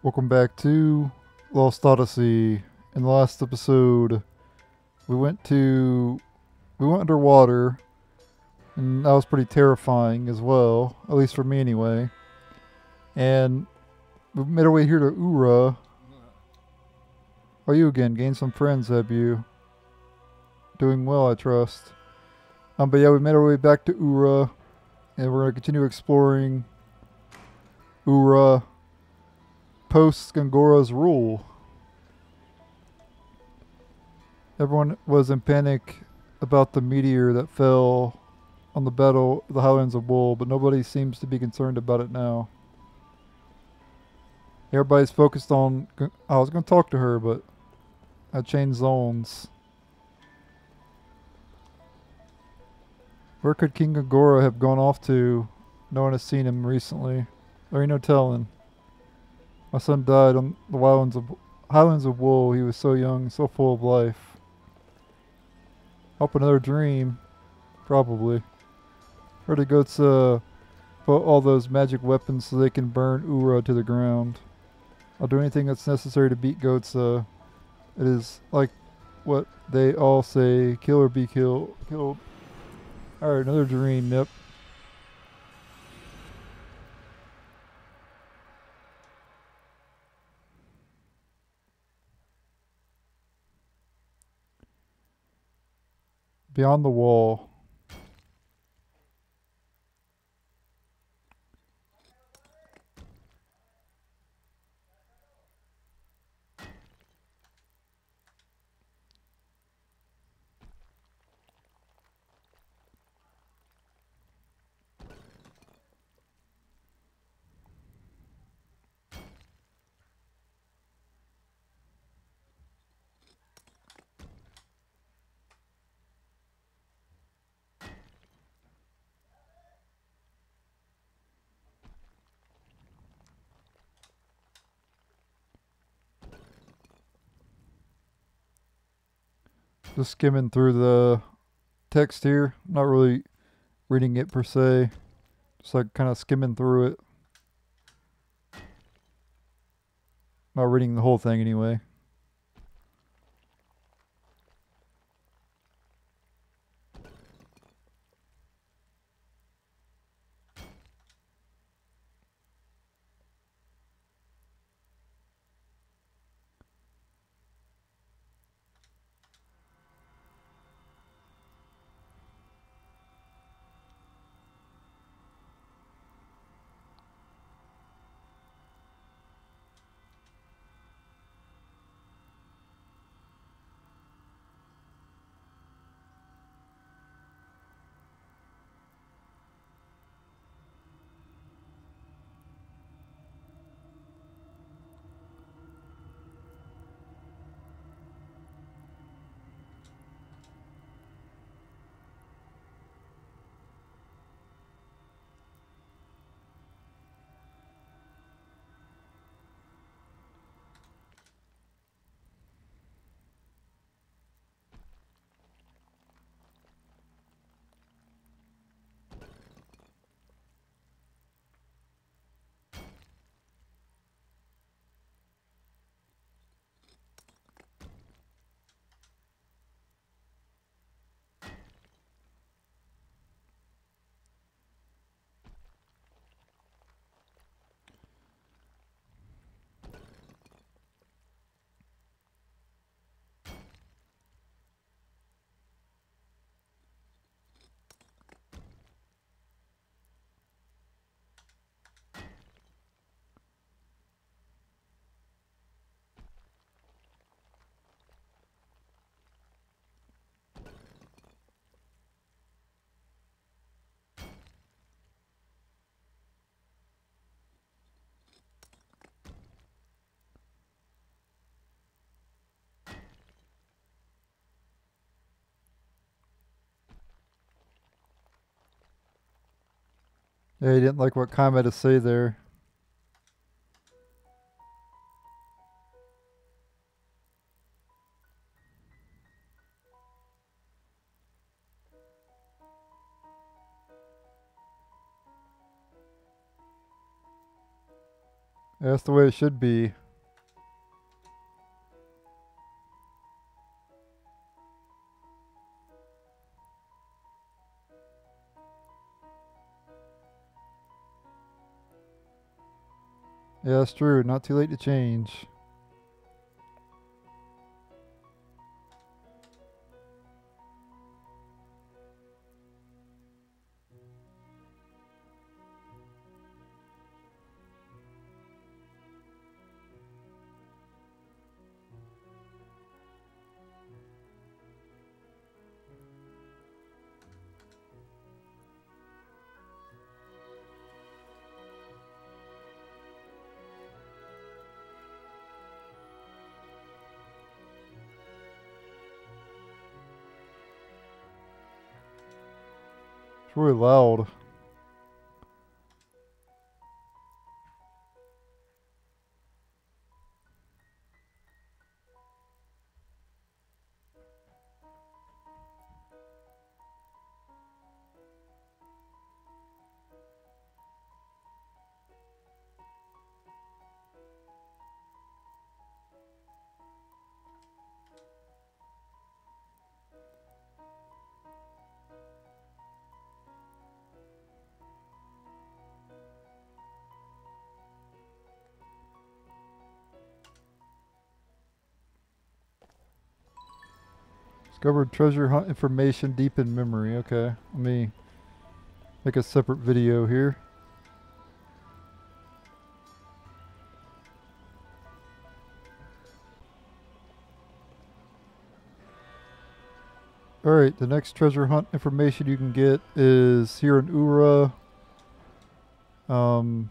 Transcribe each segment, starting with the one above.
Welcome back to Lost Odyssey. In the last episode, we went to we went underwater, and that was pretty terrifying as well, at least for me anyway. And we made our way here to Ura. How are you again? Gained some friends, have you? Doing well, I trust. But yeah, we made our way back to Ura, and we're gonna continue exploring Ura post Gongora's rule. Everyone was in panic about the meteor that fell on the Highlands of Wool, but nobody seems to be concerned about it now. Everybody's focused on. I was going to talk to her, but I changed zones. Where could King Gongora have gone off to? No one has seen him recently. There ain't no telling. My son died on the Highlands of Wool. He was so young, so full of life. Hope another dream. Probably. Heard the goats put all those magic weapons so they can burn Ura to the ground. I'll do anything that's necessary to beat goats. It is like what they all say, kill or be killed. Alright, another dream, yep. Beyond the wall. Just skimming through the text here. Not really reading it per se. Just like kind of skimming through it. Not reading the whole thing anyway. Yeah, he didn't like what Kame had to say there. That's the way it should be. Yeah, that's true. Not too late to change. It's really loud. Discovered treasure hunt information deep in memory. Okay, let me make a separate video here. Alright, the next treasure hunt information you can get is here in Ura, on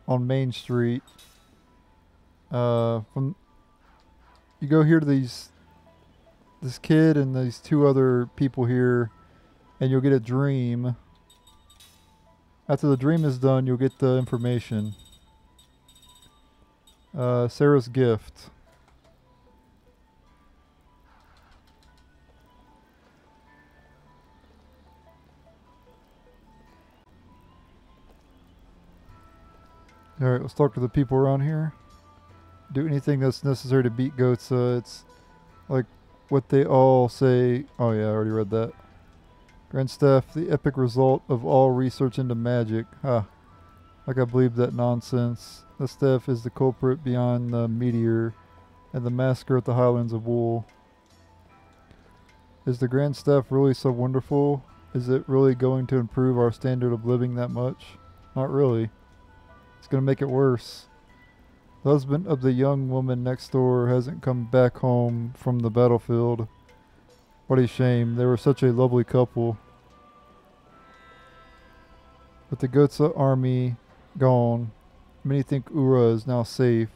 Main Street. From you go here to this kid and these two other people here, and you'll get a dream. After the dream is done, you'll get the information. Sarah's gift. Alright, let's talk to the people around here. Do anything that's necessary to beat Gotsa. It's like what they all say. Oh yeah, I already read that. Grand Staff, the epic result of all research into magic. Ha. Like I believe that nonsense. The staff is the culprit beyond the meteor and the massacre at the Highlands of Wool. Is the Grand Staff really so wonderful? Is it really going to improve our standard of living that much? Not really. It's going to make it worse. The husband of the young woman next door hasn't come back home from the battlefield. What a shame. They were such a lovely couple. With the Gotsa army gone, many think Ura is now safe.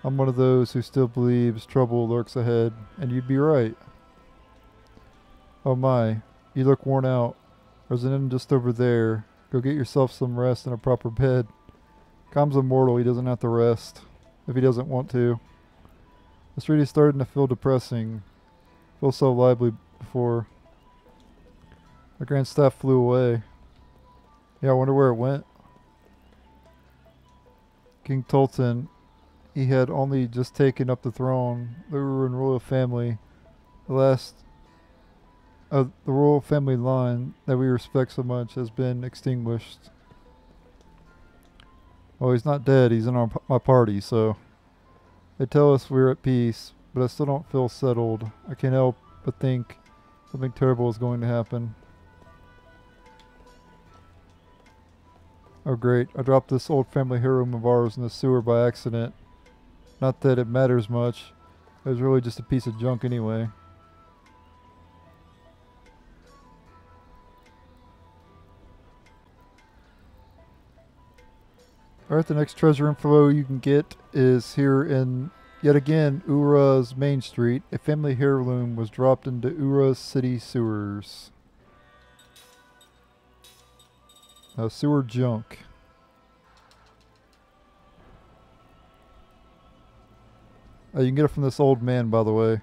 I'm one of those who still believes trouble lurks ahead, and you'd be right. Oh my, you look worn out. There's an inn just over there. Go get yourself some rest and a proper bed. Com's immortal, he doesn't have to rest. If he doesn't want to. The street is starting to feel depressing. Feels so lively before. The Grand Staff flew away. Yeah, I wonder where it went. King Tolton, he had only just taken up the throne. The Uruan royal family, the last of the royal family line that we respect so much, has been extinguished. Well, he's not dead. He's in my party, so they tell us we're at peace, but I still don't feel settled. I can't help but think something terrible is going to happen. Oh great, I dropped this old family heirloom of ours in the sewer by accident. Not that it matters much. It was really just a piece of junk anyway. Alright, the next treasure info you can get is here in, yet again, Ura's Main Street. A family heirloom was dropped into Ura's city sewers. Sewer junk. You can get it from this old man, by the way.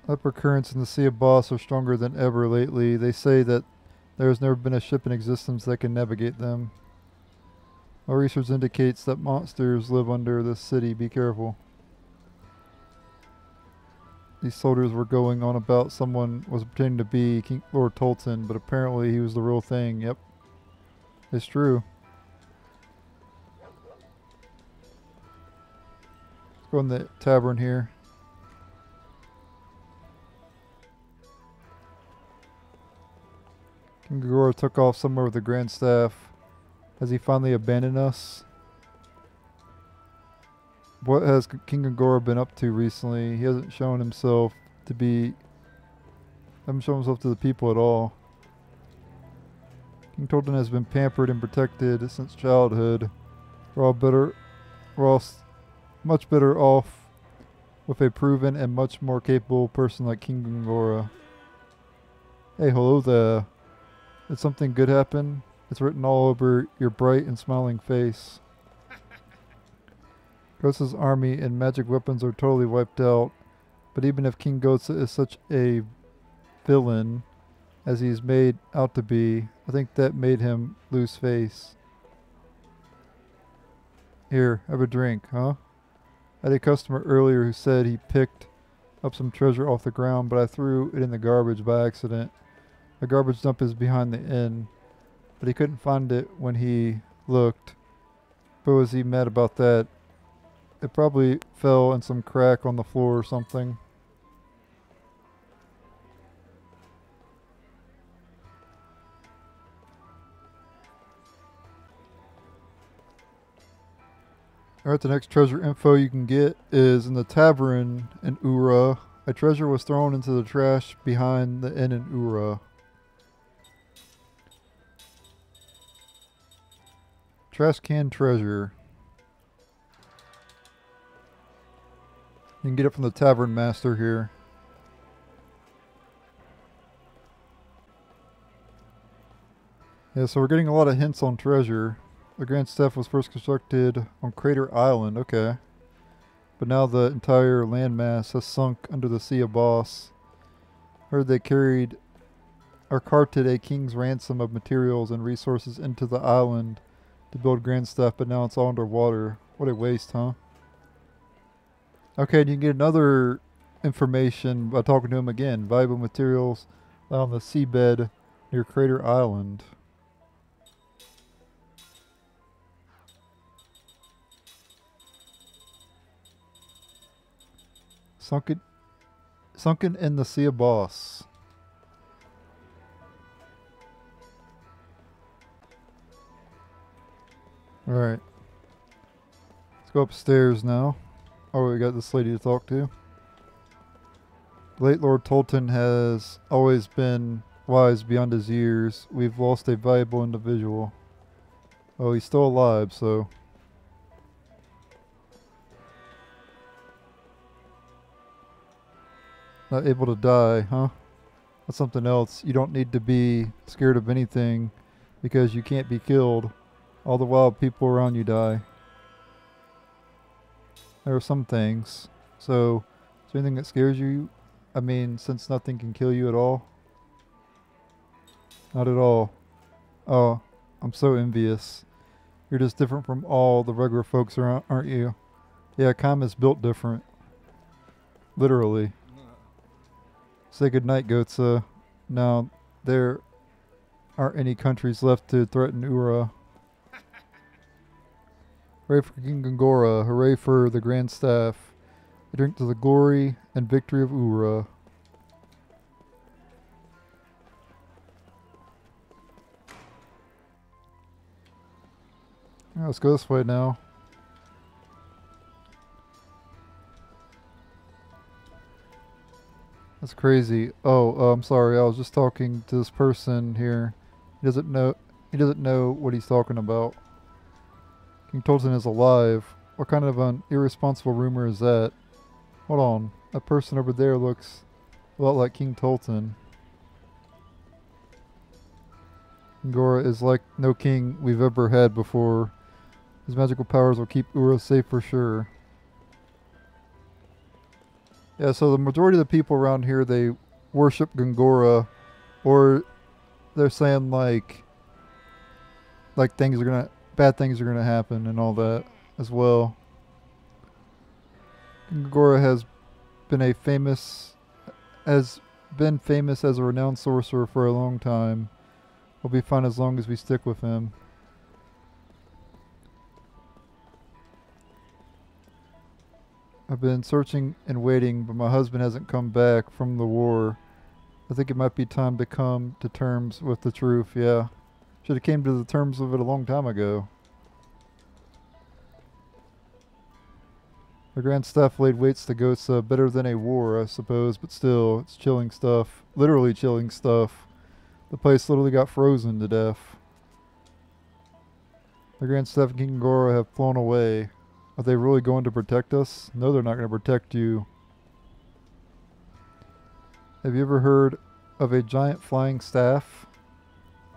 Upper currents in the Sea of Boss are stronger than ever lately. They say that there has never been a ship in existence that can navigate them. Our research indicates that monsters live under this city. Be careful. These soldiers were going on about someone was pretending to be King Lord Tolton, but apparently he was the real thing. Yep. It's true. Let's go in the tavern here. King Gongora took off somewhere with the Grand Staff. Has he finally abandoned us? What has King Gongora been up to recently? He hasn't shown himself to be... hasn't shown himself to the people at all. King Tolton has been pampered and protected since childhood. We're all much better off with a proven and much more capable person like King Gongora. Hey, hello there. Did something good happen? It's written all over your bright and smiling face. Ghost's army and magic weapons are totally wiped out, but even if King Ghost is such a villain as he's made out to be, I think that made him lose face. Here, have a drink, huh? I had a customer earlier who said he picked up some treasure off the ground, but I threw it in the garbage by accident. The garbage dump is behind the inn, but he couldn't find it when he looked. But was he mad about that? It probably fell in some crack on the floor or something. Alright, the next treasure info you can get is in the tavern in Ura. A treasure was thrown into the trash behind the inn in Ura. Trash can treasure. You can get it from the tavern master here. Yeah, so we're getting a lot of hints on treasure. The Grand Staff was first constructed on Crater Island, okay. But now the entire landmass has sunk under the Sea of Boss. Heard they carried or carted a king's ransom of materials and resources into the island to build Grand Staff, but now it's all underwater. What a waste, huh? Okay, and you can get another information by talking to him again. Valuable materials on the seabed near Crater Island. Sunken in the Sea of Boss. Alright. Let's go upstairs now. Oh, we got this lady to talk to. Late Lord Tolton has always been wise beyond his years. We've lost a valuable individual. Oh, he's still alive, so... Not able to die, huh? That's something else. You don't need to be scared of anything because you can't be killed. All the while people around you die. There are some things. So, is there anything that scares you? I mean, since nothing can kill you at all? Not at all. Oh, I'm so envious. You're just different from all the regular folks around, aren't you? Yeah, Kam is built different. Literally. Say goodnight, Gotsa. Now, there aren't any countries left to threaten Ura. Hooray for King Gongora. Hooray for the Grand Staff. A drink to the glory and victory of Ura. Yeah, let's go this way now. That's crazy. Oh, I'm sorry. I was just talking to this person here. He doesn't know what he's talking about. King Tolton is alive. What kind of an irresponsible rumor is that? Hold on. That person over there looks a lot like King Tolton. Gongora is like no king we've ever had before. His magical powers will keep Ura safe for sure. Yeah, so the majority of the people around here, they worship Gongora, or they're saying like bad things are gonna happen and all that as well. Gongora been a famous has been famous as a renowned sorcerer for a long time. We'll be fine as long as we stick with him. I've been searching and waiting, but my husband hasn't come back from the war. I think it might be time to come to terms with the truth, yeah. Should have came to the terms of it a long time ago. The Grand Staff laid waits to ghosts better than a war, I suppose, but still, it's chilling stuff. Literally chilling stuff. The place literally got frozen to death. The Grand Staff and King Gongora have flown away. Are they really going to protect us? No, they're not going to protect you. Have you ever heard of a giant flying staff?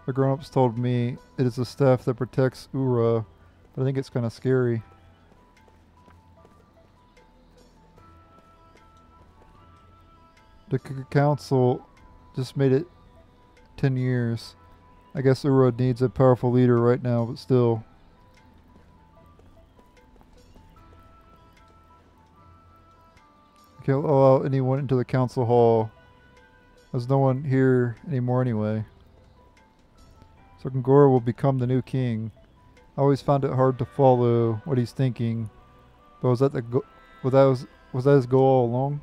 The grown-ups told me it is a staff that protects Ura, but I think it's kind of scary. The council just made it 10 years. I guess Ura needs a powerful leader right now, but still. Can't allow anyone into the council hall. There's no one here anymore anyway. So Gongora will become the new king. I always found it hard to follow what he's thinking. But was that was that his goal all along?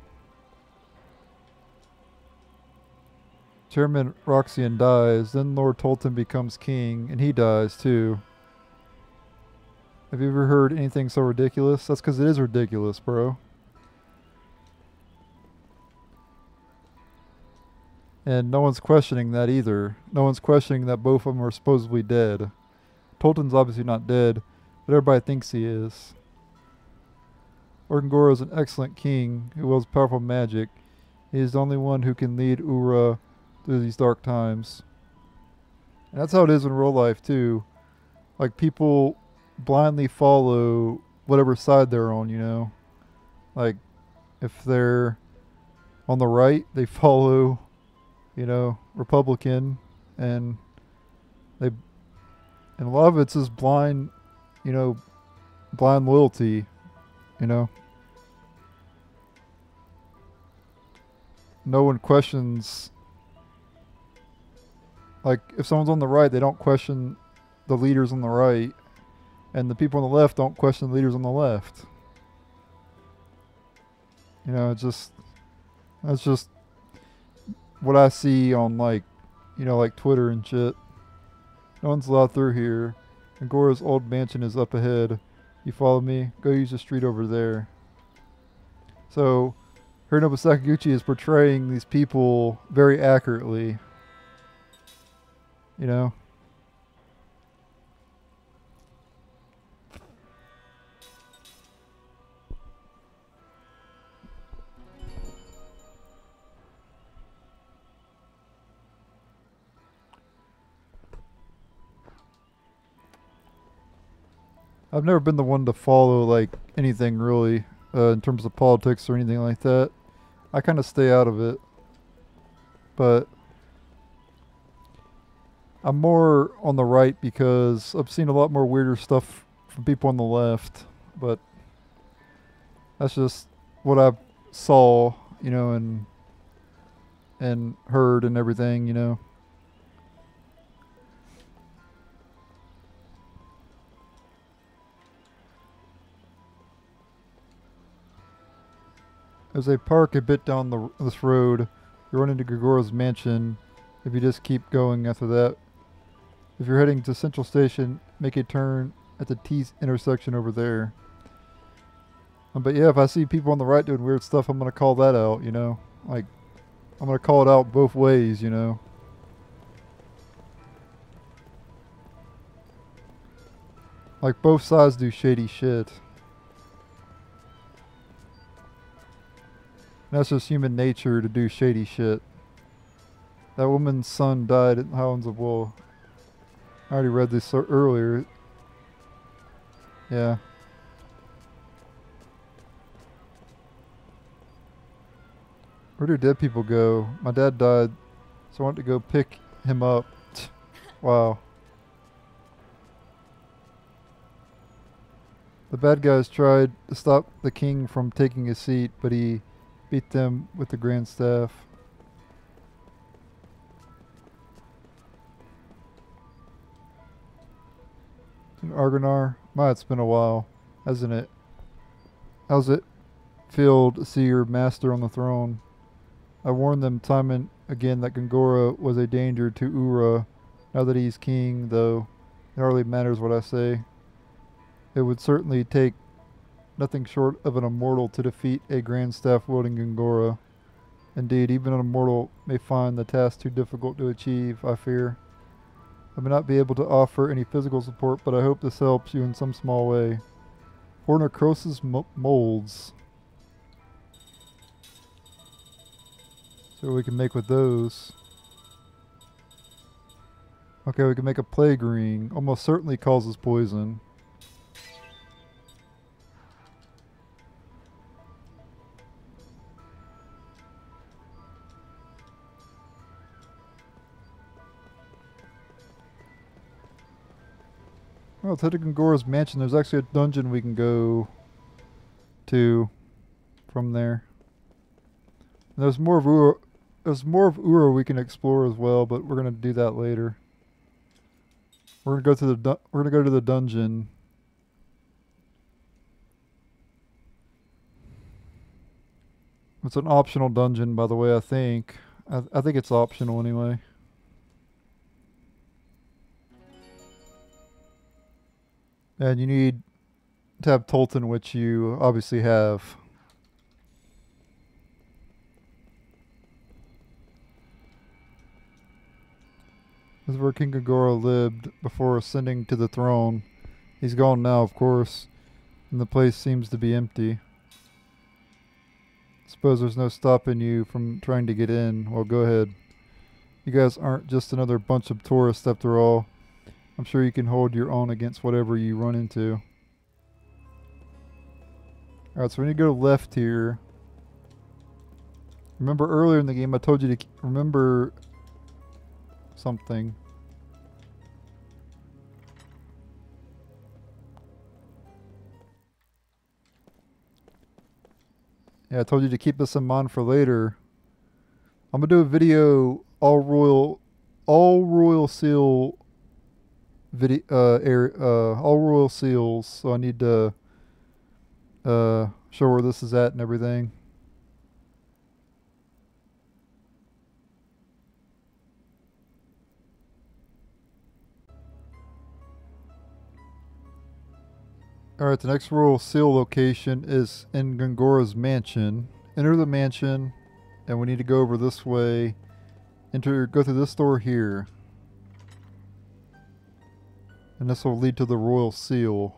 Chairman Roxian dies, then Lord Tolton becomes king, and he dies too. Have you ever heard anything so ridiculous? That's because it is ridiculous, bro. And no one's questioning that either. No one's questioning that both of them are supposedly dead. Tolton's obviously not dead, but everybody thinks he is. Lord Gongora is an excellent king who wields powerful magic. He is the only one who can lead Ura through these dark times. And that's how it is in real life too. Like people blindly follow whatever side they're on, you know. Like if they're on the right, they follow, you know, Republican, and a lot of it's just blind, you know, blind loyalty, you know. No one questions. Like, if someone's on the right, they don't question the leaders on the right. And the people on the left don't question the leaders on the left. You know, that's just what I see on, like, you know, like Twitter and shit. No one's allowed through here. Gongora's old mansion is up ahead. You follow me? Go use the street over there. So, Hironobu Sakaguchi is portraying these people very accurately. You know? I've never been the one to follow, like, anything really, in terms of politics or anything like that. I kind of stay out of it. But I'm more on the right because I've seen a lot more weirder stuff from people on the left. But that's just what I saw, you know, and heard and everything, you know. There's a park a bit down this road. You run into Gongora's mansion if you just keep going after that. If you're heading to Central Station, make a turn at the T intersection over there. But yeah, if I see people on the right doing weird stuff, I'm going to call that out, you know. Like, I'm going to call it out both ways, you know. Like, both sides do shady shit. That's just human nature to do shady shit. That woman's son died at the Highlands of Wool. I already read this earlier. Yeah. Where do dead people go? My dad died, so I went to go pick him up. Wow. The bad guys tried to stop the king from taking his seat, but he beat them with the grand staff. Argonar? My, it's been a while, hasn't it? How's it feel to see your master on the throne? I warned them time and again that Gongora was a danger to Ura. Now that he's king, though, it hardly matters what I say. It would certainly take nothing short of an immortal to defeat a grand staff-wielding Gongora. Indeed, even an immortal may find the task too difficult to achieve, I fear. I may not be able to offer any physical support, but I hope this helps you in some small way. 4 necrosis molds. See what we can make with those. Okay, we can make a plague ring. Almost certainly causes poison. Well, let's head to Gongora's mansion. There's actually a dungeon we can go to from there. And there's more of Ura. There's more of Ura we can explore as well, but we're gonna do that later. We're gonna go to the dungeon. It's an optional dungeon, by the way. I think it's optional anyway. And you need to have Tolton, which you obviously have. This is where King Gongora lived before ascending to the throne. He's gone now, of course, and the place seems to be empty. Suppose there's no stopping you from trying to get in. Well, go ahead. You guys aren't just another bunch of tourists after all. I'm sure you can hold your own against whatever you run into. Alright, so we need to go left here. Remember earlier in the game I told you to remember something. Yeah, I told you to keep this in mind for later. I'm gonna do a video all royal seal video all royal seals, so I need to show where this is at and everything. Alright, the next royal seal location is in Gongora's mansion. Enter the mansion, and we need to go over this way. Go through this door here. And this will lead to the royal seal.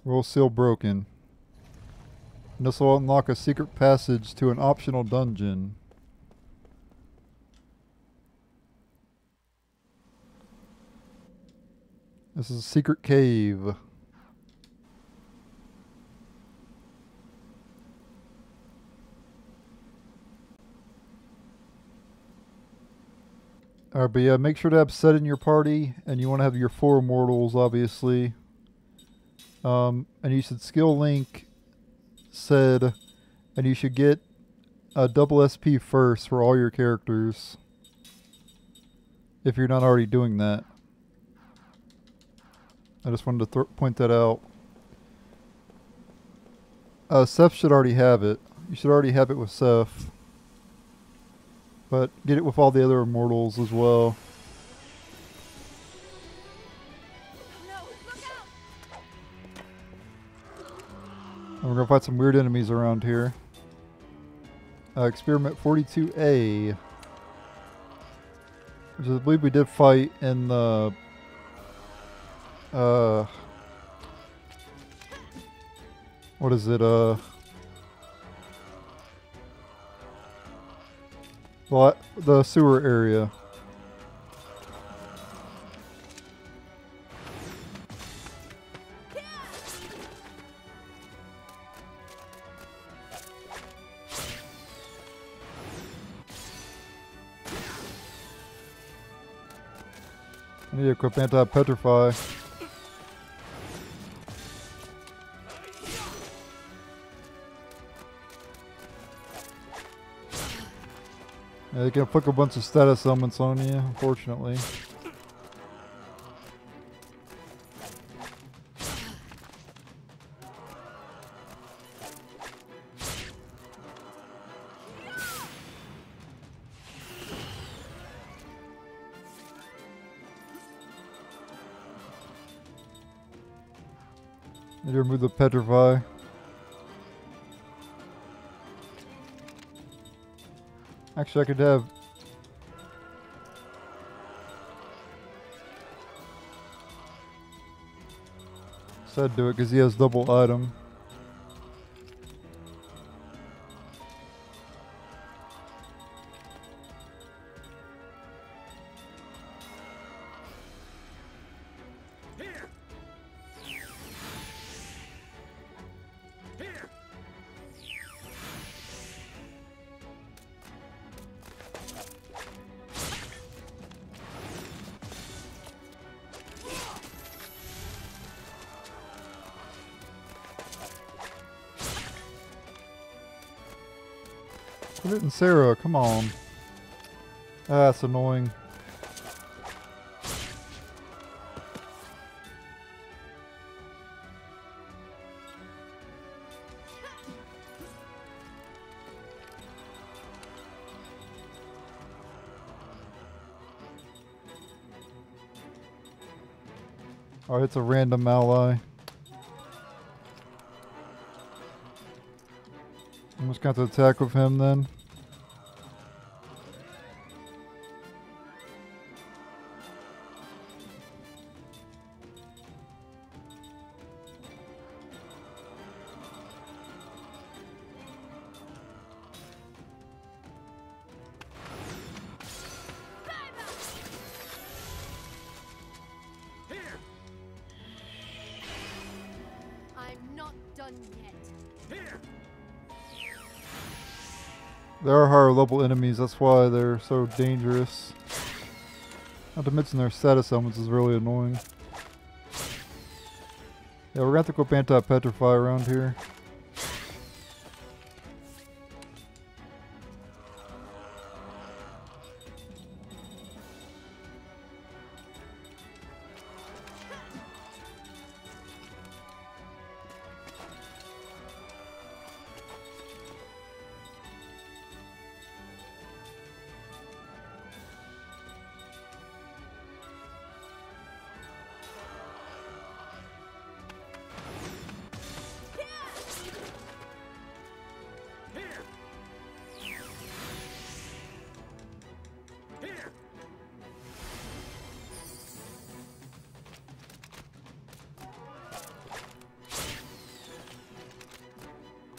Royal seal broken. And this will unlock a secret passage to an optional dungeon. This is a secret cave. Alright, but yeah, make sure to have Set in your party, and you want to have your 4 immortals, obviously. And you should skill link said, and you should get a double SP first for all your characters, if you're not already doing that. I just wanted to point that out. Seth should already have it. You should already have it with Seth. But get it with all the other immortals as well. And we're going to fight some weird enemies around here. Experiment 42A. Which I believe we did fight in the... what is it? The sewer area. I need to equip anti-petrify. Yeah, they can inflict a bunch of status elements on you, unfortunately. Need to remove the petrify. Actually, I could have... Said do it because he has double item. Put it in Sarah, come on. Ah, that's annoying. Alright, it's a random ally. I'm just going to have to attack with him then. There are higher level enemies, that's why they're so dangerous. Not to mention their status elements is really annoying. Yeah, we're gonna have to go anti-petrify around here.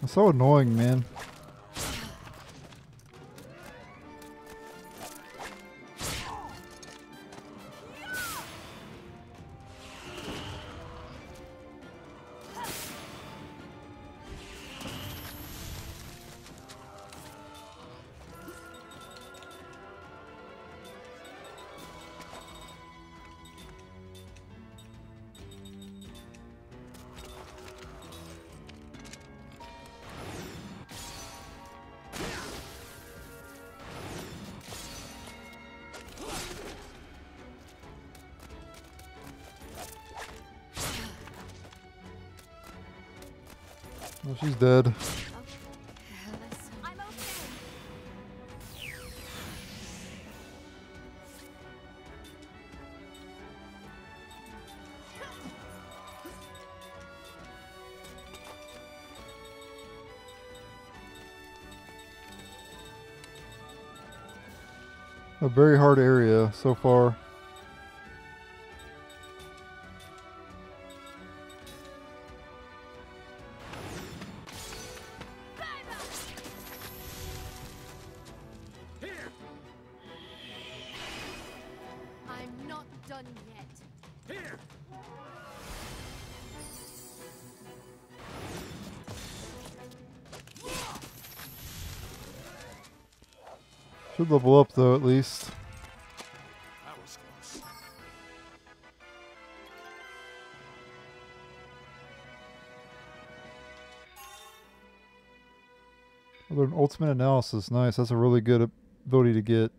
It's so annoying, man. Well, she's dead. A very hard area so far. Should level up though, at least. That was close. I learned ultimate analysis. Nice. That's a really good ability to get.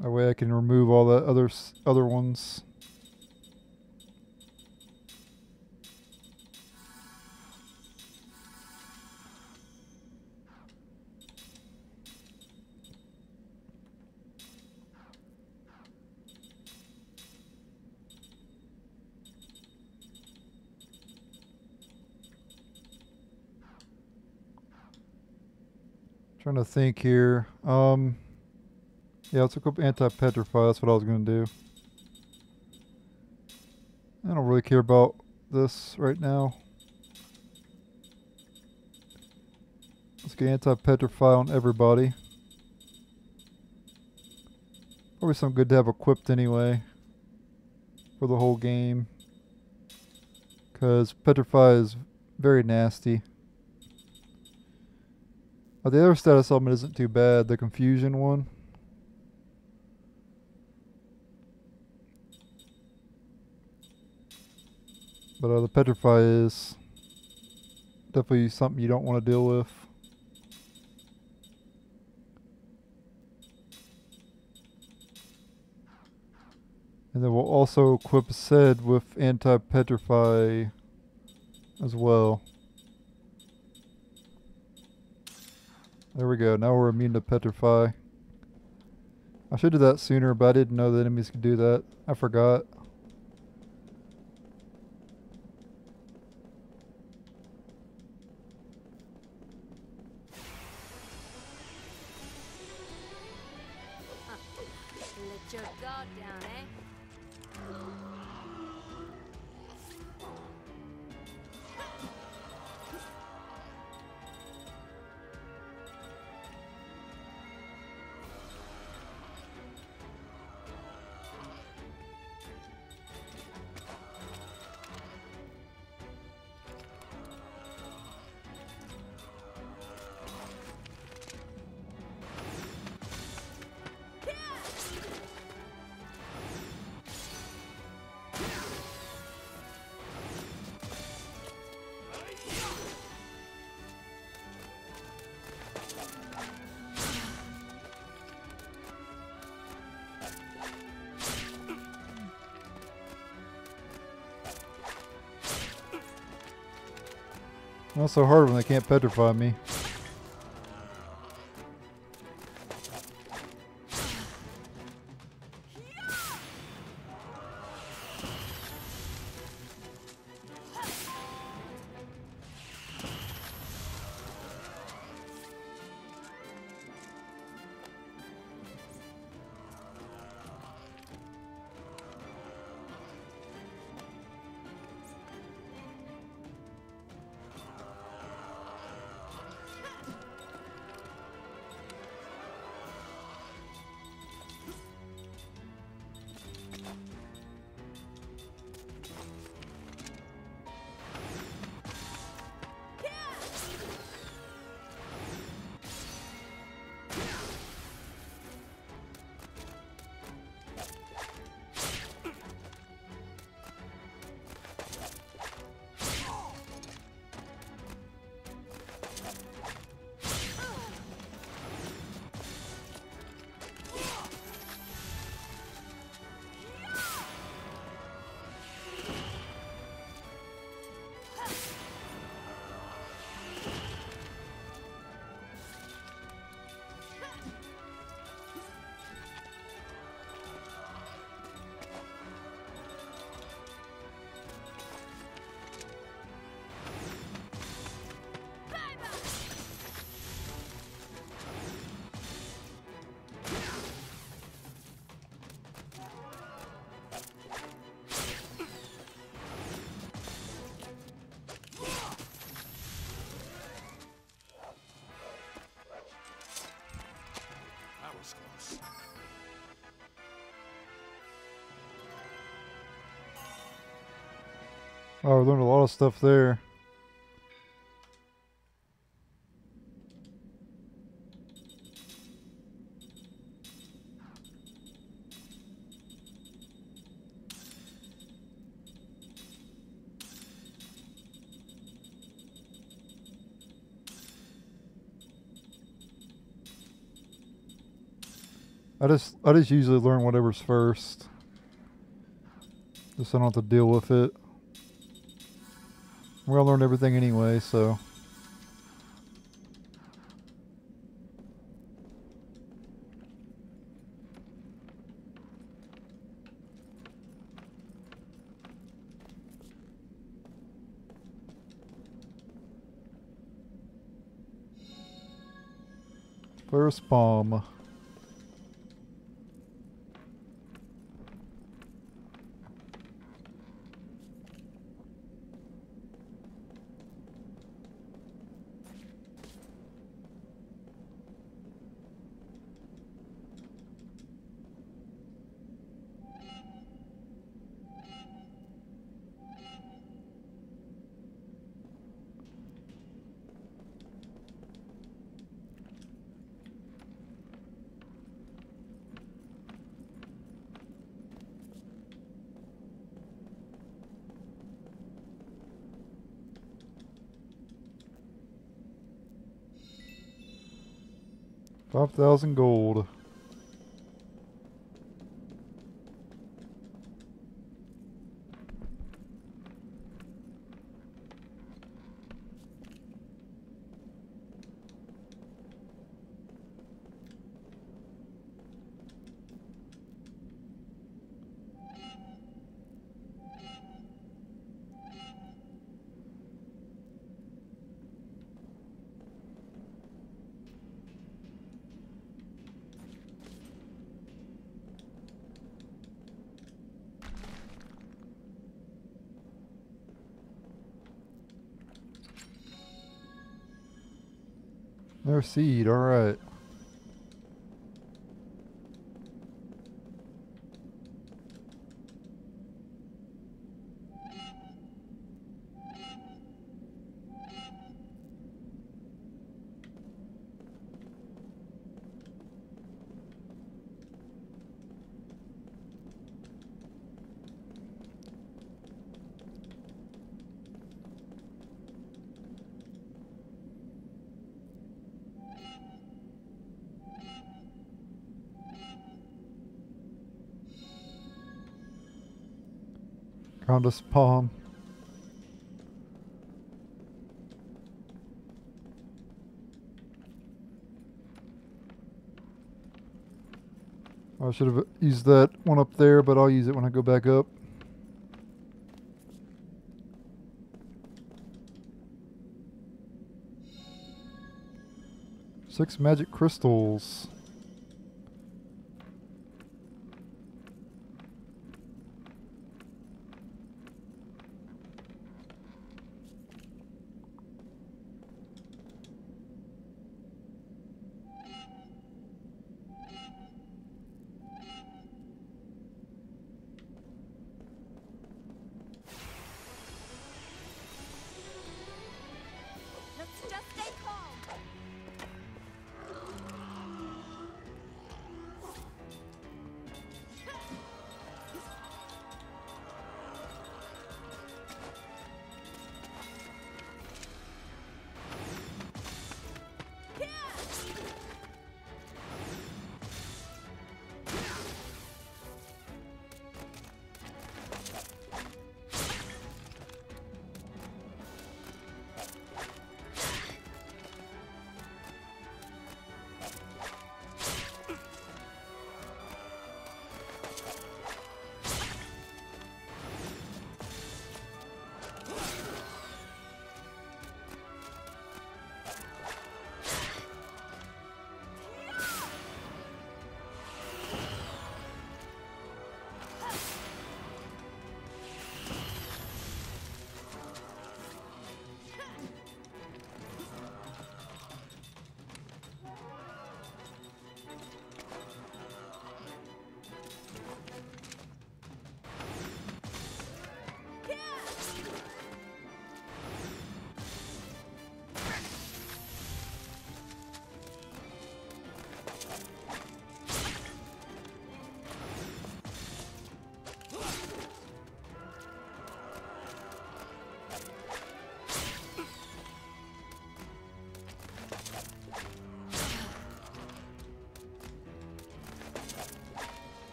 That way I can remove all the other ones. Trying to think here. Yeah, let's look up anti-petrify. That's what I was going to do. I don't really care about this right now. Let's get anti-petrify on everybody. Probably something good to have equipped anyway for the whole game, because petrify is very nasty. The other status element isn't too bad, the confusion one. But the petrify is definitely something you don't want to deal with. And then we'll also equip Sed with anti-petrify as well. There we go, now we're immune to petrify. I should do that sooner, but I didn't know the enemies could do that. I forgot. Let your guard down, eh? Not so hard when they can't petrify me. Oh, we learned a lot of stuff there. I just usually learn whatever's first. Just so I don't have to deal with it. We're gonna learn everything anyway, so. First bomb. $5,000 gold. No seed, alright. Found a spawn. I should have used that one up there, but I'll use it when I go back up. Six magic crystals. Let's just stay calm.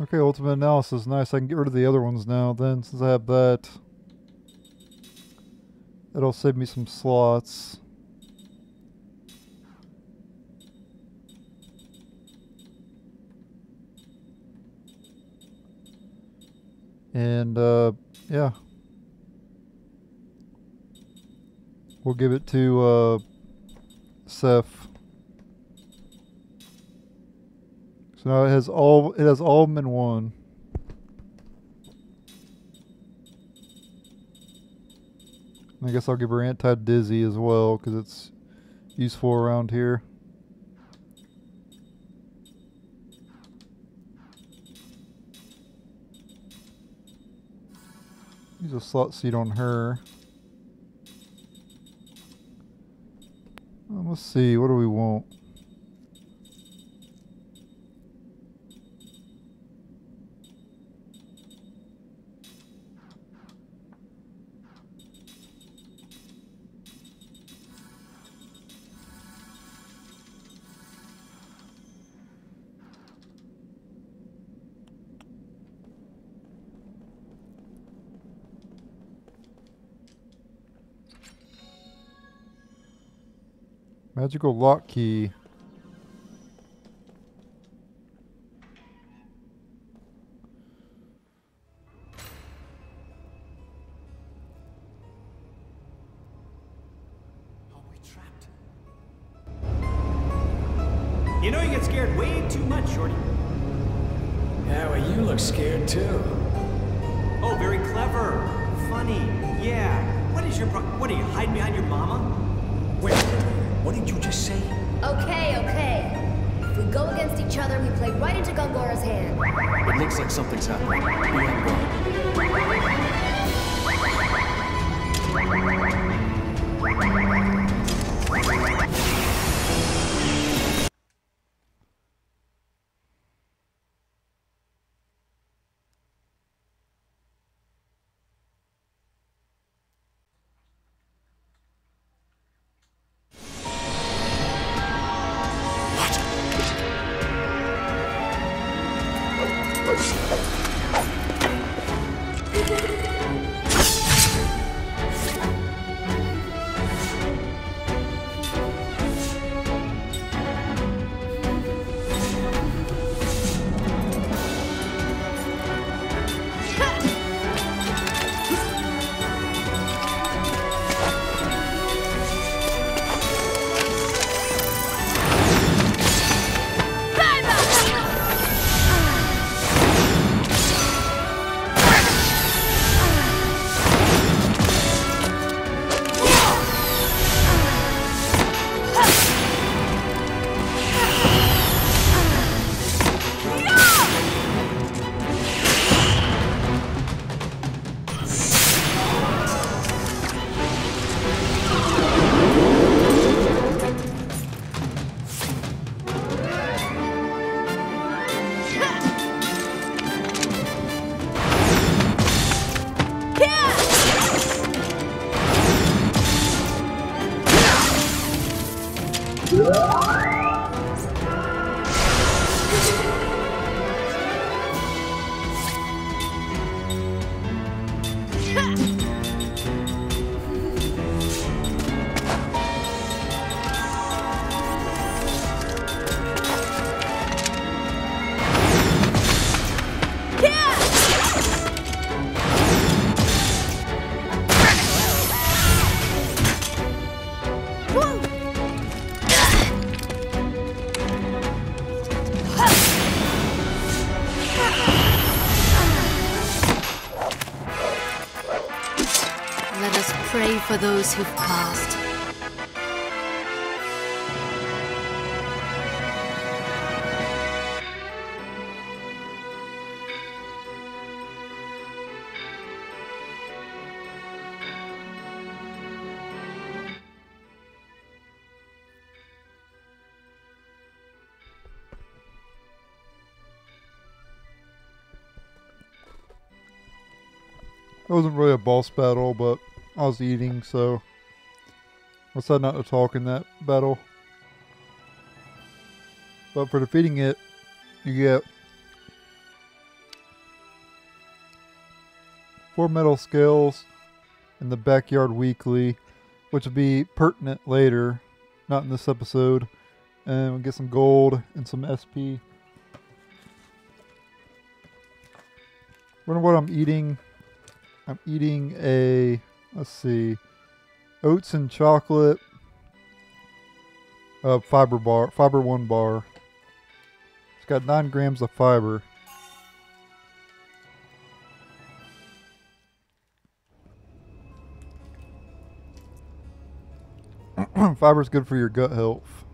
Okay, ultimate analysis. Nice. I can get rid of the other ones now then, since I have that. It'll save me some slots. And, yeah. We'll give it to, Seth. So now it has all of them in one. I guess I'll give her anti-dizzy as well, because it's useful around here. Use a slot seat on her. Let's see, what do we want? Magical lock key. Are we trapped? You know you get scared way too much, Shorty. Yeah, well, you look scared too. Oh, very clever. Funny. Yeah. What is your what are you, hiding behind your mama? Wait, what did you just say? Okay, okay. If we go against each other, we play right into Gongora's hand. It looks like something's happening. Be on guard. Let us pray for those who've passed. It wasn't really a boss battle, but I was eating, so I decided not to talk in that battle. But for defeating it, you get 4 metal scales in the Backyard Weekly, which will be pertinent later, not in this episode. And we'll get some gold and some SP. Wonder what I'm eating. I'm eating a, let's see, oats and chocolate fiber 1 bar. It's got 9 grams of fiber. Fiber's good for your gut health.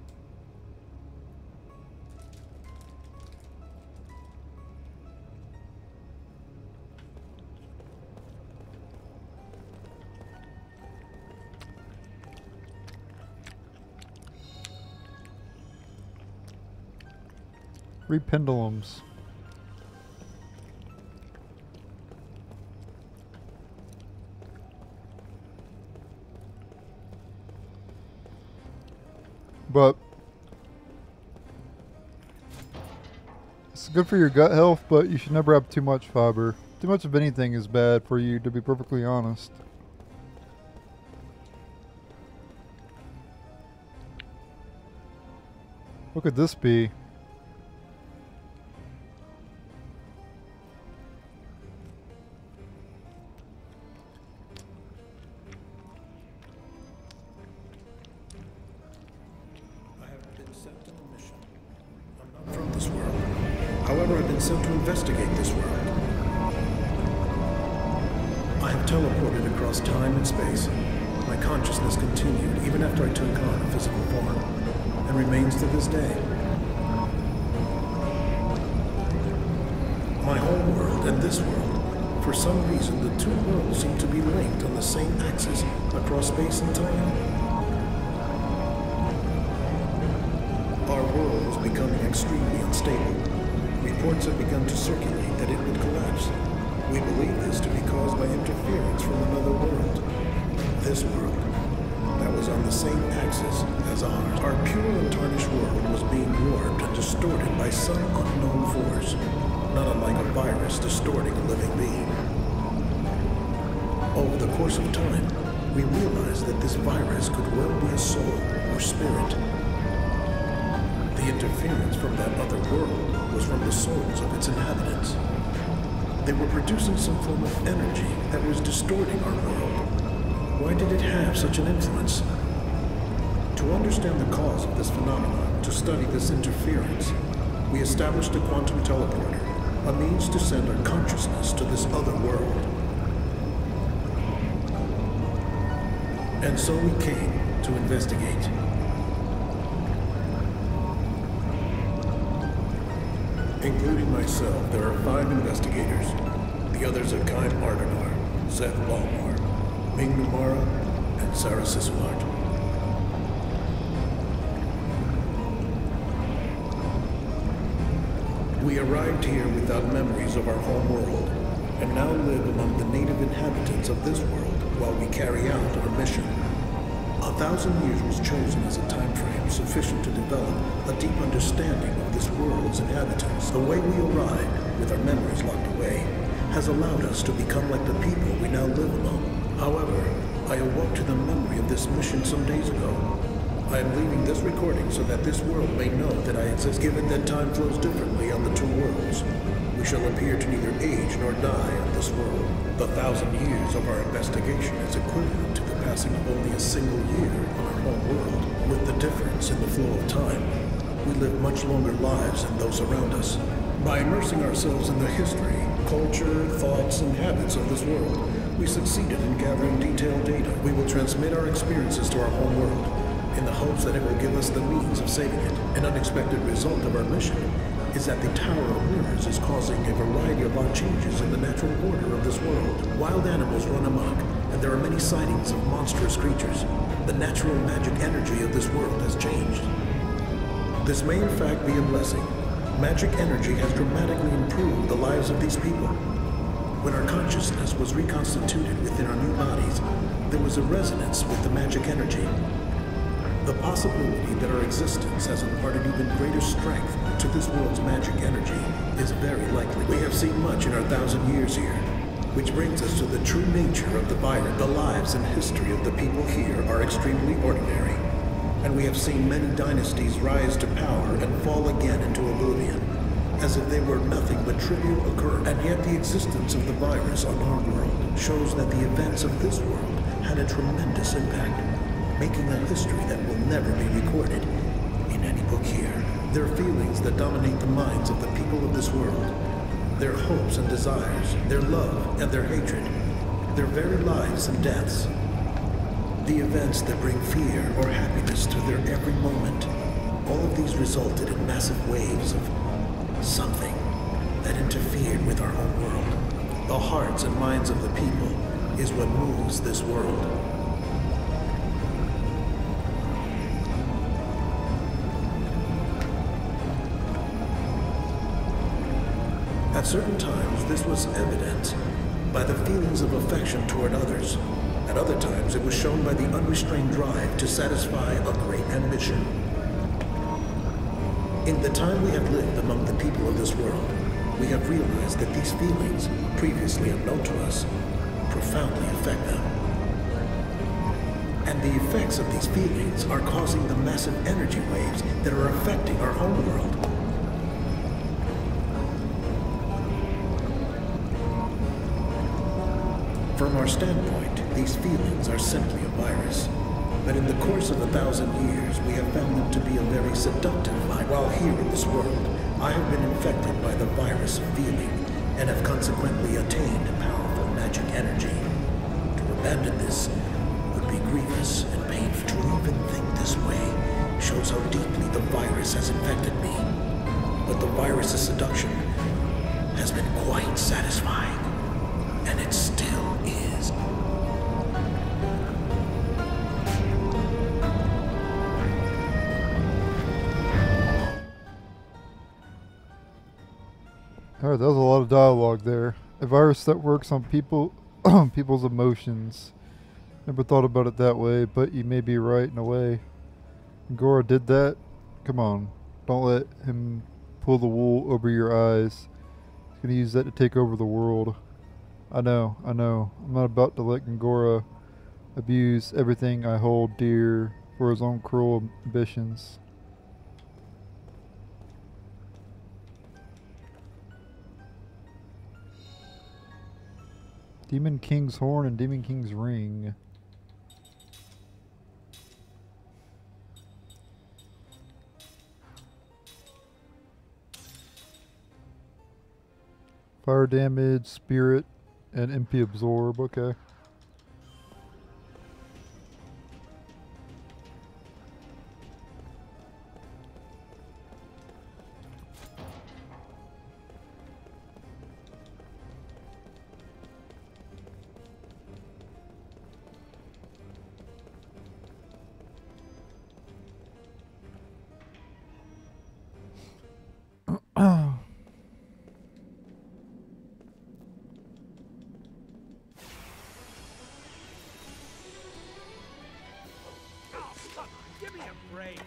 Three pendulums. But it's good for your gut health, but you should never have too much fiber. Too much of anything is bad for you, to be perfectly honest. What could this be? However, I've been sent to investigate this world. I have teleported across time and space. My consciousness continued even after I took on a physical form, and remains to this day. My home world and this world, for some reason, the two worlds seem to be linked on the same axis across space and time. Our world was becoming extremely unstable. Reports have begun to circulate that it would collapse. We believe this to be caused by interference from another world. This world, that was on the same axis as ours. Our pure and tarnished world was being warped and distorted by some unknown force, not unlike a virus distorting a living being. Over the course of time, we realized that this virus could well be a soul or spirit. The interference from that other world was from the souls of its inhabitants. They were producing some form of energy that was distorting our world. Why did it have such an influence? To understand the cause of this phenomenon, to study this interference, we established a quantum teleporter, a means to send our consciousness to this other world. And so we came to investigate. Including myself, there are 5 investigators. The others are Kai Marganar, Seth Balmar, Ming Numara, and Sarah Siswart. We arrived here without memories of our home world, and now live among the native inhabitants of this world while we carry out our mission. 1,000 years was chosen as a time frame sufficient to develop a deep understanding of this world's inhabitants. The way we arrived, with our memories locked away, has allowed us to become like the people we now live among. However, I awoke to the memory of this mission some days ago. I am leaving this recording so that this world may know that I exist. Given that time flows differently on the two worlds, we shall appear to neither age nor die on this world. The 1,000 years of our investigation is equivalent to the passing of only a single year on our home world. With the difference in the flow of time, we live much longer lives than those around us. By immersing ourselves in the history, culture, thoughts, and habits of this world, we succeeded in gathering detailed data. We will transmit our experiences to our home world, in the hopes that it will give us the means of saving it. An unexpected result of our mission is that the Tower of Mirrors is causing a variety of odd changes in the natural order of this world. Wild animals run amok, and there are many sightings of monstrous creatures. The natural magic energy of this world has changed. This may in fact be a blessing. Magic energy has dramatically improved the lives of these people. When our consciousness was reconstituted within our new bodies, there was a resonance with the magic energy. The possibility that our existence has imparted even greater strength to this world's magic energy is very likely. We have seen much in our 1,000 years here. Which brings us to the true nature of the virus. The lives and history of the people here are extremely ordinary, and we have seen many dynasties rise to power and fall again into oblivion, as if they were nothing but trivial occurrences. And yet the existence of the virus on our world shows that the events of this world had a tremendous impact, making a history that will never be recorded in any book here. There are feelings that dominate the minds of the people of this world. Their hopes and desires, their love and their hatred, their very lives and deaths. The events that bring fear or happiness to their every moment. All of these resulted in massive waves of something that interfered with our own world. The hearts and minds of the people is what moves this world. At certain times, this was evident by the feelings of affection toward others. At other times, it was shown by the unrestrained drive to satisfy a great ambition. In the time we have lived among the people of this world, we have realized that these feelings, previously unknown to us, profoundly affect them. And the effects of these feelings are causing the massive energy waves that are affecting our home world. From our standpoint, these feelings are simply a virus. But in the course of 1,000 years, we have found them to be a very seductive virus. While here in this world, I have been infected by the virus of feeling, and have consequently attained powerful magic energy. To abandon this would be grievous and painful. To even think this way shows how deeply the virus has infected me. But the virus's seduction has been quite satisfying, and it still is. Alright, that was a lot of dialogue there. A virus that works on people, people's emotions. Never thought about it that way, but you may be right in a way. Gongora did that? Come on. Don't let him pull the wool over your eyes. He's gonna use that to take over the world. I know. I'm not about to let Gongora abuse everything I hold dear for his own cruel ambitions. Demon King's Horn and Demon King's Ring. Fire damage, spirit, and MP absorb, okay. Give me a break.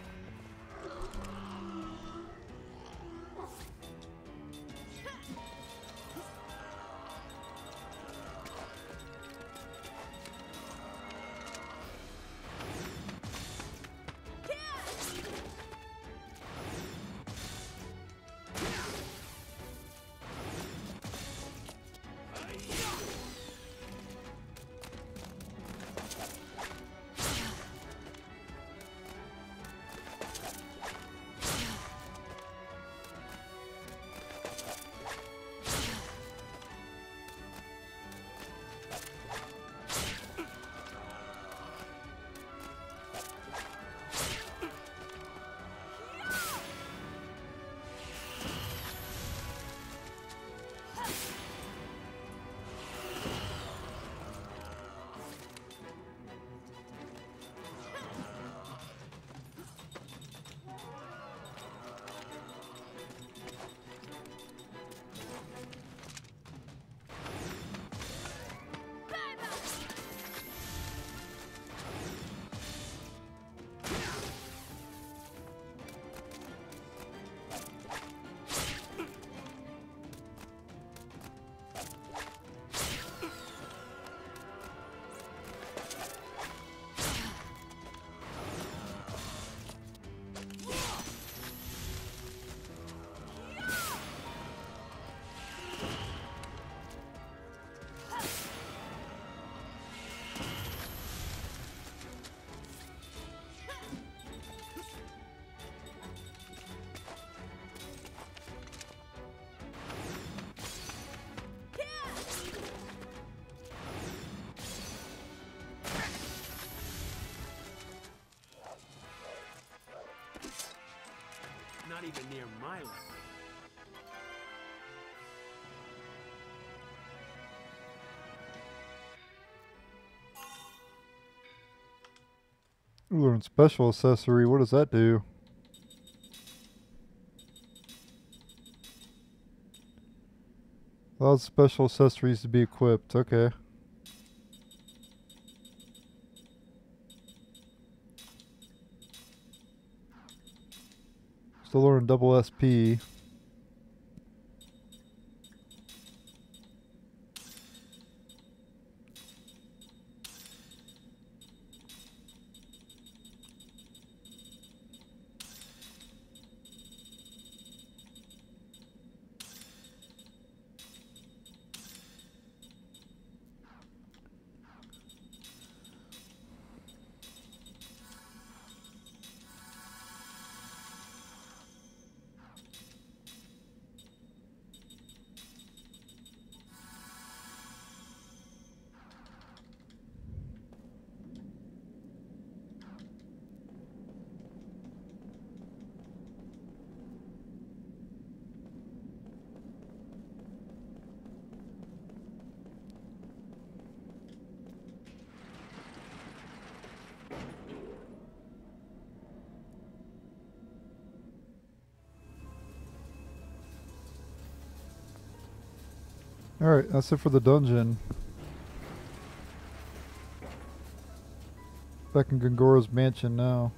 not even near my level. Learn special accessory. What does that do? Allows special accessories to be equipped. Okay. Still learn double SP. Alright, that's it for the dungeon. Back in Gongora's mansion now.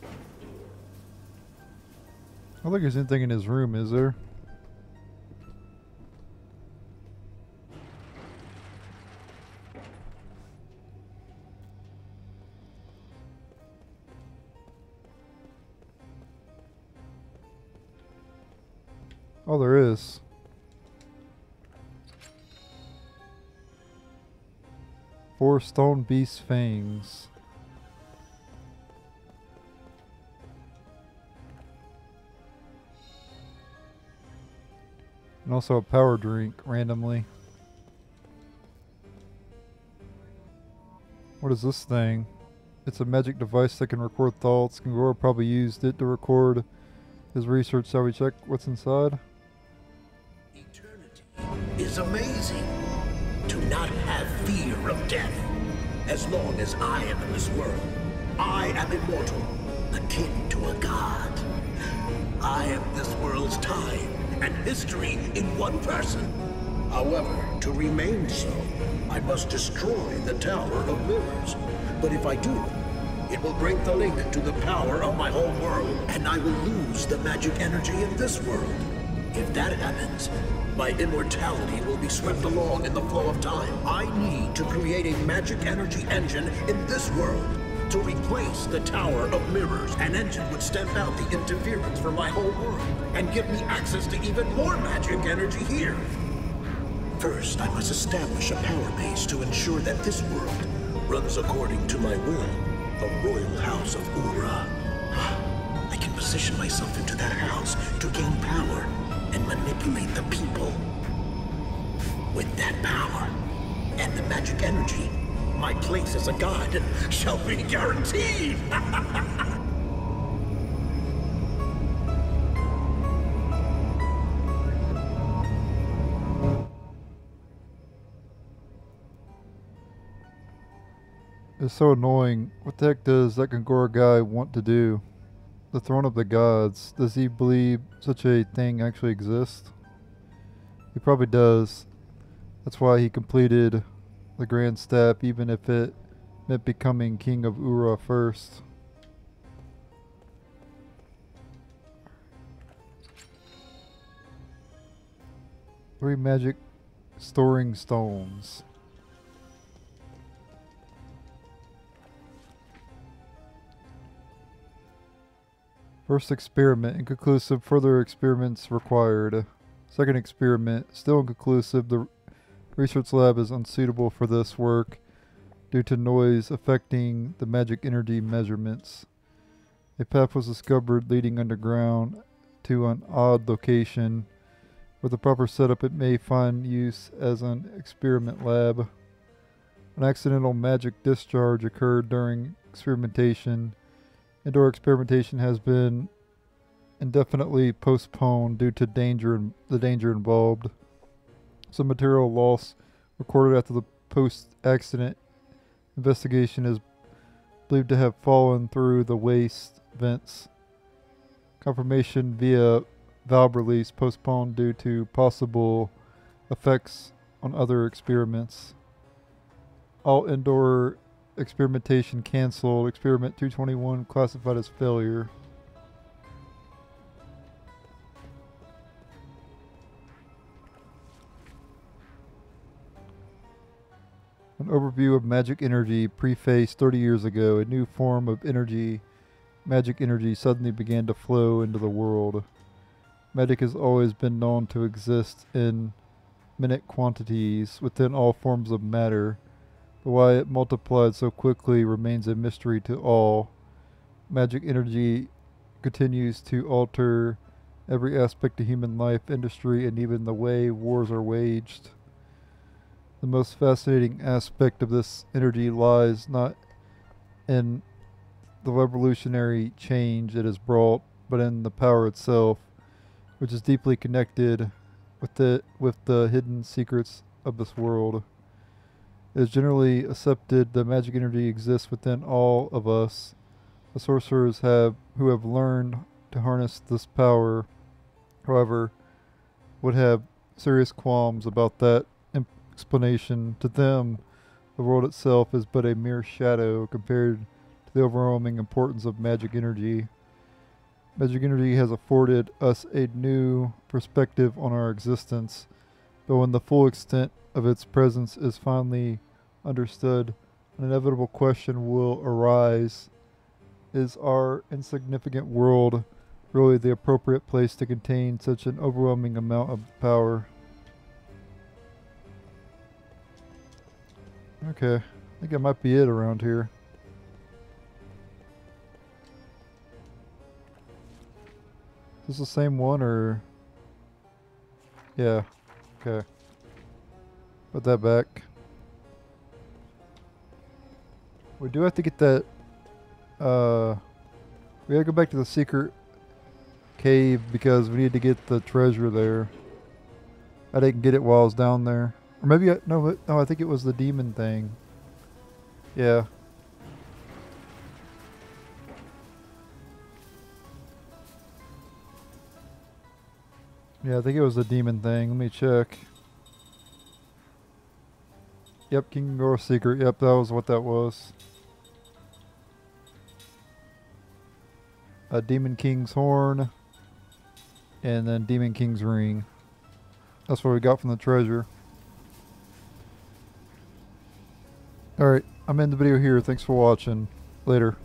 I don't think there's anything in his room, is there? Oh, there is. Four stone beast fangs. And also a power drink randomly. What is this thing? It's a magic device that can record thoughts. Gongora probably used it to record his research. Shall we check what's inside? Eternity is amazing. To not have fear of death. As long as I am in this world, I am immortal, akin to a god. I am this world's time and history in one person. However, to remain so, I must destroy the Tower of Mirrors. But if I do, it will break the link to the power of my home world, and I will lose the magic energy in this world. If that happens, my immortality will be swept along in the flow of time. I need to create a magic energy engine in this world to replace the Tower of Mirrors. An engine would stamp out the interference from my whole world and give me access to even more magic energy here. First, I must establish a power base to ensure that this world runs according to my will. The royal house of Ura. I can position myself into that house to gain power and manipulate the people. With that power and the magic energy, my place as a god shall be guaranteed! It's so annoying. What the heck does that Gongora guy want to do? The throne of the gods. Does he believe such a thing actually exists? He probably does. That's why he completed the grand step, even if it meant becoming king of Ura first. 3 magic storing stones. First experiment, inconclusive, further experiments required. Second experiment, still inconclusive, the research lab is unsuitable for this work due to noise affecting the magic energy measurements. A path was discovered leading underground to an odd location With the proper setup, it may find use as an experiment lab. An accidental magic discharge occurred during experimentation. Indoor experimentation has been indefinitely postponed due to the danger involved. Some material loss recorded after the post-accident investigation is believed to have fallen through the waste vents. Confirmation via valve release postponed due to possible effects on other experiments. All indoor experimentation cancelled. Experiment 221 classified as failure. An overview of magic energy prefaced 30 years ago. A new form of energy, magic energy, suddenly began to flow into the world. Magic has always been known to exist in minute quantities within all forms of matter, but why it multiplied so quickly remains a mystery to all. Magic energy continues to alter every aspect of human life, industry, and even the way wars are waged. The most fascinating aspect of this energy lies not in the revolutionary change it has brought, but in the power itself, which is deeply connected with the hidden secrets of this world. It is generally accepted that magic energy exists within all of us. The sorcerers who have learned to harness this power, however, would have serious qualms about that explanation. To them, the world itself is but a mere shadow compared to the overwhelming importance of magic energy. Magic energy has afforded us a new perspective on our existence, but when the full extent of its presence is finally understood, an inevitable question will arise. Is our insignificant world really the appropriate place to contain such an overwhelming amount of power? Okay, I think that might be it around here. Is this the same one or? Yeah, okay. Put that back. We do have to get that, we gotta go back to the secret cave because we need to get the treasure there. I didn't get it while I was down there. Or maybe, no, I think it was the demon thing. Yeah. Yeah, I think it was the demon thing. Let me check. Yep, King Gongora secret. Yep, that was what that was. A Demon King's horn. And then Demon King's ring. That's what we got from the treasure. Alright, I'm ending the video here. Thanks for watching. Later.